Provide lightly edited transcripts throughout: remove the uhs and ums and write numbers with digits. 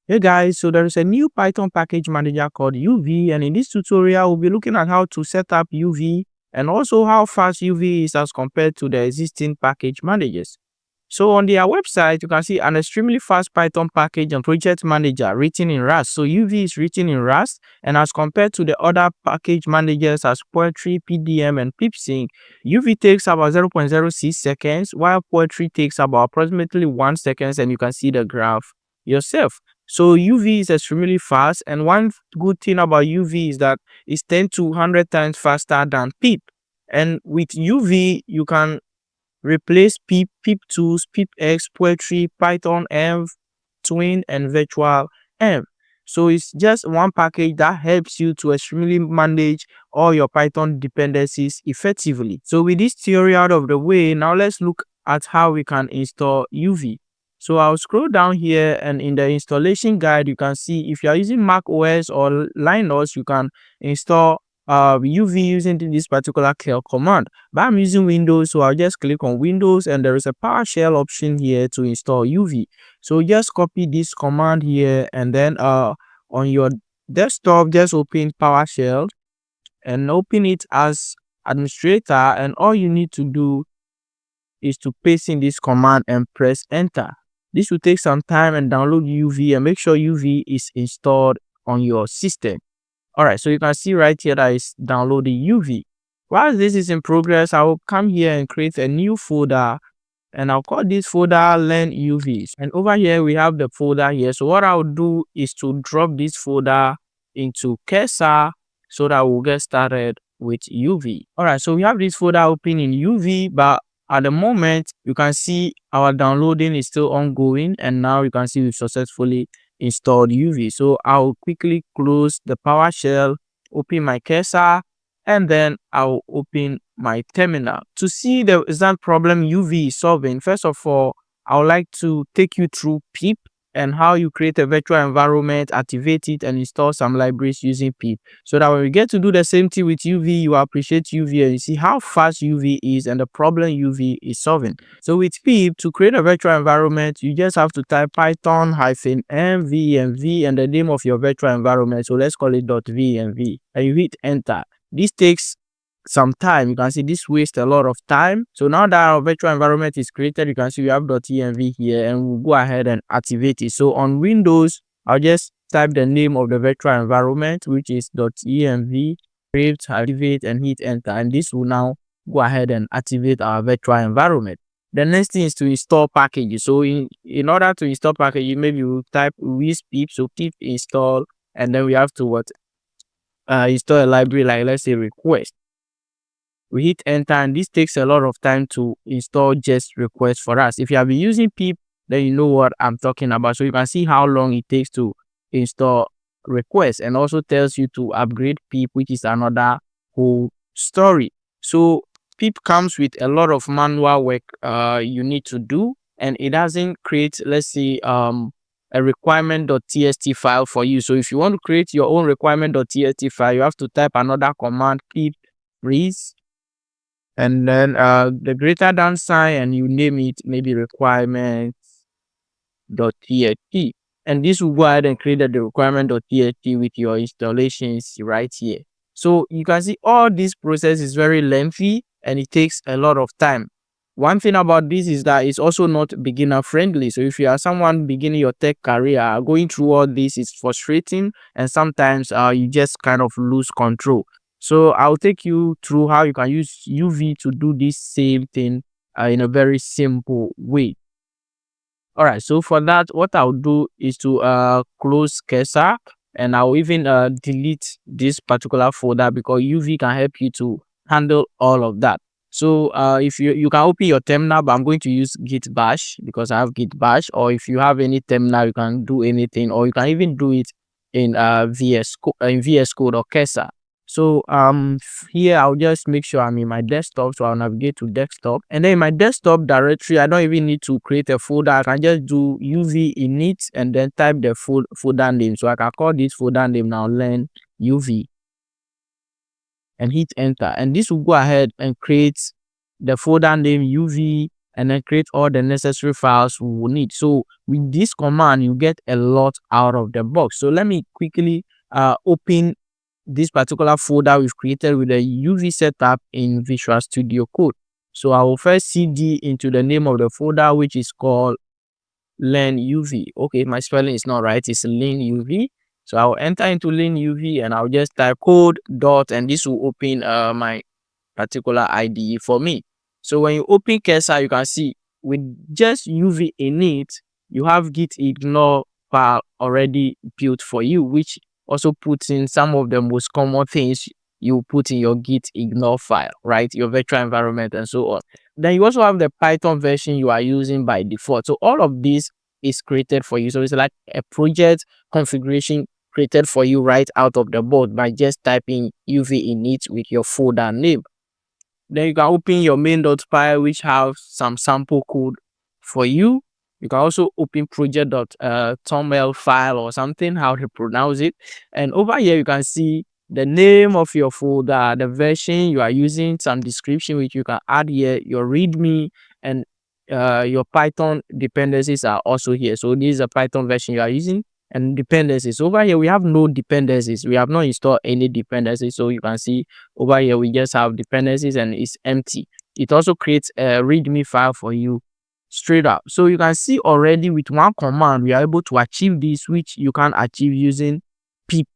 Hey guys, so there is a new Python package manager called UV, and in this tutorial, we'll be looking at how to set up UV and also how fast UV is as compared to the existing package managers. So on their website, you can see an extremely fast Python package and project manager written in Rust. So UV is written in Rust, and as compared to the other package managers as Poetry, PDM, and pipx, UV takes about 0.06 seconds, while Poetry takes about approximately 1 second, and you can see the graph yourself. So UV is extremely fast, and one good thing about UV is that it's 10 to 100 times faster than pip. And with UV, you can replace pip, pip2s, pipx, poetry, python, env, twin, and virtualenv. So it's just one package that helps you to extremely manage all your Python dependencies effectively. So with this theory out of the way, now let's look at how we can install UV. So I'll scroll down here, and in the installation guide, you can see if you are using Mac OS or Linux, you can install UV using this particular curl command. But I'm using Windows, so I'll just click on Windows, and there is a PowerShell option here to install UV. So just copy this command here, and then on your desktop, just open PowerShell and open it as administrator, and all you need to do is to paste in this command and press enter. This will take some time and download UV, and make sure UV is installed on your system. Alright, so you can see right here that it's downloading UV. While this is in progress, I will come here and create a new folder, and I'll call this folder learn UVs. And over here we have the folder here. So what I'll do is to drop this folder into cursor so that we'll get started with UV. Alright, so we have this folder open in UV, but at the moment you can see our downloading is still ongoing, and now you can see we've successfully installed UV. So I'll quickly close the PowerShell, open my cursor, and then I'll open my terminal. To see the exact problem UV is solving, first of all, I would like to take you through pip and how you create a virtual environment, activate it, and install some libraries using pip, so that when we get to do the same thing with UV, you appreciate UV and you see how fast UV is and the problem UV is solving. So with pip, to create a virtual environment, you just have to type python -venv and the name of your virtual environment. So let's call it .venv, and you hit enter. This takes some time. You can see this wastes a lot of time. So now that our virtual environment is created, you can see we have .env here, and we'll go ahead and activate it. So on Windows, I'll just type the name of the virtual environment, which is .env, create, activate, and hit enter, and this will now go ahead and activate our virtual environment. The next thing is to install packages. So in order to install packages, maybe you type with pip, so pip install, and then we have to install a library like, let's say, request. We hit enter, and this takes a lot of time to install just request for us. If you have been using pip, then you know what I'm talking about. So you can see how long it takes to install request, and also tells you to upgrade pip, which is another whole story. So pip comes with a lot of manual work you need to do, and it doesn't create, let's say, a requirement.txt file for you. So if you want to create your own requirement.txt file, you have to type another command, pip freeze, and then the greater than sign, and you name it maybe requirements.txt, and this will go ahead and create the requirement.txt with your installations right here. So you can see all this process is very lengthy and it takes a lot of time. One thing about this is that it's also not beginner friendly. So if you are someone beginning your tech career, going through all this is frustrating, and sometimes you just kind of lose control. So I'll take you through how you can use UV to do this same thing in a very simple way. Alright, so for that, what I'll do is to close cursor, and I'll even delete this particular folder, because UV can help you to handle all of that. So if you can open your terminal, but I'm going to use git bash because I have git bash, or if you have any terminal, you can do anything, or you can even do it in VS Code or cursor. So here I'll just make sure I'm in my desktop, so I'll navigate to desktop, and then in my desktop directory, I don't even need to create a folder. I can just do UV init and then type the folder name. So I can call this folder name now learn UV, and hit enter, and this will go ahead and create the folder name UV and then create all the necessary files we will need. So with this command, you get a lot out of the box. So let me quickly open this particular folder we've created with the UV setup in Visual Studio Code. So I will first cd into the name of the folder, which is called learn UV. Okay, my spelling is not right. It's learn UV. So I'll enter into learn UV and I'll just type code dot, and this will open my particular IDE for me. So when you open Cursor, you can see with just UV in it, you have git ignore file already built for you, which also puts in some of the most common things you put in your git ignore file, right? Your virtual environment and so on. Then you also have the Python version you are using by default. So all of this is created for you. So it's like a project configuration created for you right out of the box by just typing UV init with your folder name. Then you can open your main.py, which have some sample code for you. You can also open project.toml file or something, how to pronounce it. And over here, you can see the name of your folder, the version you are using, some description which you can add here, your README, and your Python dependencies are also here. So this is a Python version you are using, and dependencies. Over here, we have no dependencies. We have not installed any dependencies. So you can see over here, we just have dependencies and it's empty. It also creates a README file for you straight up. So you can see already with one command, we are able to achieve this, which you can achieve using pip,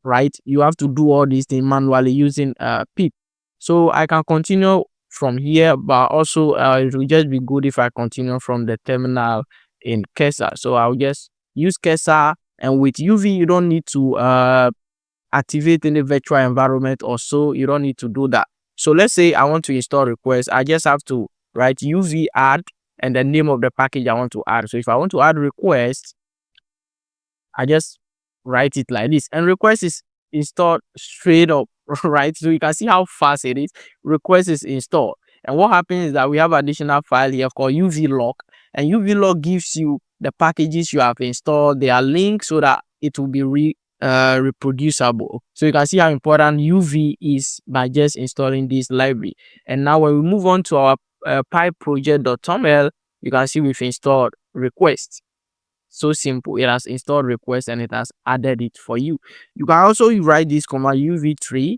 right? You have to do all these things manually using pip. So I can continue from here, but also it will just be good if I continue from the terminal in Cursor. So I'll just use Cursor, and with UV, you don't need to activate any virtual environment or so. You don't need to do that. So let's say I want to install request. I just have to write UV add and the name of the package I want to add. So if I want to add request, I just write it like this, and request is installed straight up, right? So you can see how fast it is. Request is installed, and what happens is that we have additional file here called UVlog, and UVlog gives you the packages you have installed. They are linked so that it will be reproducible. So you can see how important UV is by just installing this library. And now when we move on to our pipproject.toml, you can see we've installed request. So simple. It has installed request and it has added it for you. You can also write this command uv3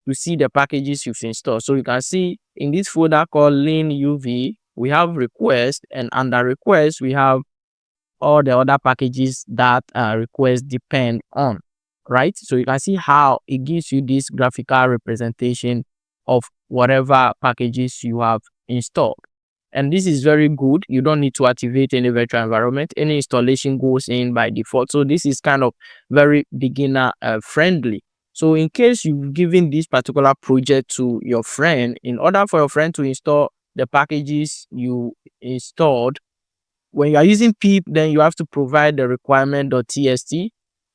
to see the packages you've installed. So you can see in this folder called learn UV, we have request, and under request we have all the other packages that request depend on, right? So you can see how it gives you this graphical representation of whatever packages you have installed. And this is very good. You don't need to activate any virtual environment. Any installation goes in by default. So this is kind of very beginner friendly. So in case you've given this particular project to your friend, in order for your friend to install the packages you installed, when you are using pip, then you have to provide the requirement.txt,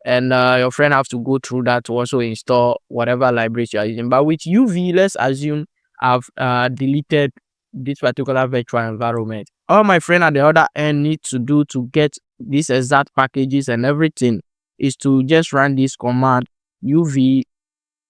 and your friend have to go through that to also install whatever libraries you are using. But with UV, let's assume I've deleted this particular virtual environment. All my friend at the other end need to do to get these exact packages and everything is to just run this command UV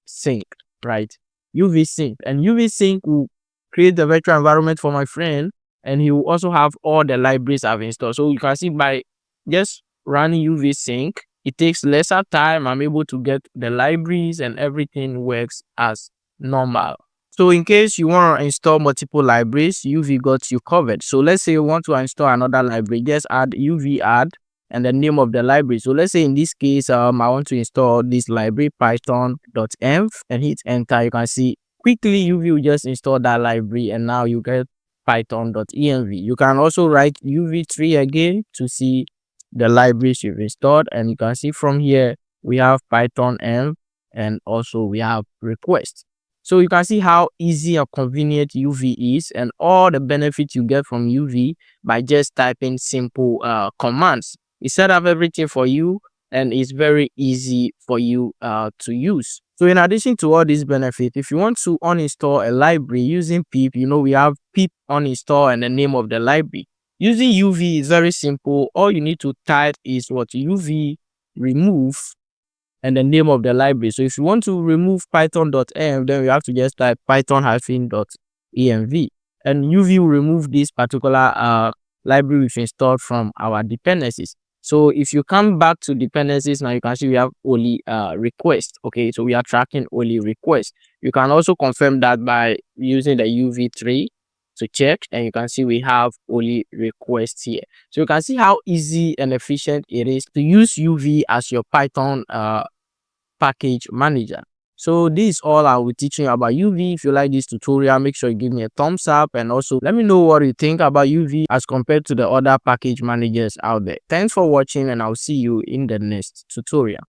sync, right? UV sync, and UV sync will create the virtual environment for my friend, and he will also have all the libraries I've installed. So you can see by just running UV sync, it takes lesser time. I'm able to get the libraries and everything works as normal. So in case you want to install multiple libraries, UV got you covered. So let's say you want to install another library, just add UV add and the name of the library. So let's say in this case, I want to install this library, python.env, and hit enter. You can see quickly UV will just install that library, and now you get python.env. You can also write uv3 again to see the libraries you've installed, and you can see from here we have python.env, and also we have request. So you can see how easy and convenient UV is, and all the benefits you get from UV by just typing simple commands. It set up everything for you, and it's very easy for you to use. So in addition to all these benefits, if you want to uninstall a library using pip, we have pip uninstall and the name of the library. Using UV is very simple. All you need to type is what UV remove and the name of the library. So if you want to remove python.env, then you have to just type python-env. and UV will remove this particular library we've installed from our dependencies. So if you come back to dependencies now, you can see we have only request. Okay, so we are tracking only request. You can also confirm that by using the UV3 to check, and you can see we have only request here. So you can see how easy and efficient it is to use UV as your Python package manager. So this is all I will be teaching you about UV. If you like this tutorial, make sure you give me a thumbs up, and also let me know what you think about UV as compared to the other package managers out there. Thanks for watching, and I'll see you in the next tutorial.